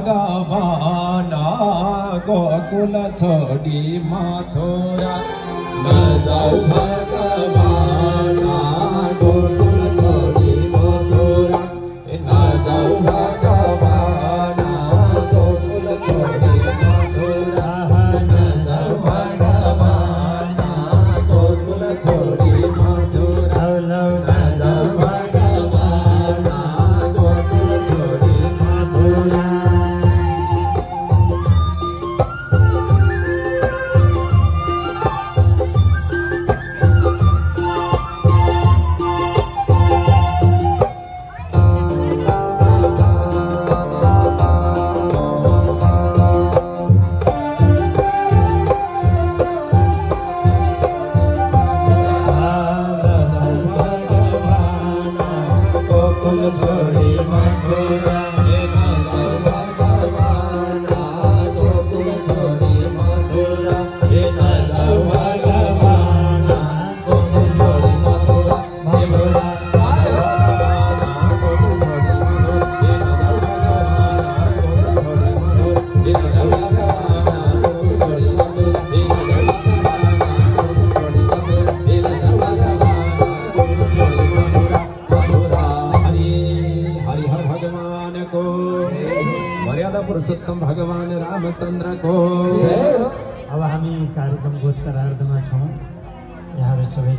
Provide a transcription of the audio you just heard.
भगवान गोकुल छोड़ी मथुरा न जाऊ भगवान गोकुल छोड़ी मथुरा न जाऊ भगवान गोकुल छोड़ी मथुरा न जाऊ भगवान गोकुल छोड़ी मथुरा न जाऊ भगवान गोकुल छोड़ी मथुरा। पुरुषोत्तम भगवान रामचंद्र को। अब हामी कार्यक्रमको उत्तरार्धमा छौं। यहाँहरु सबै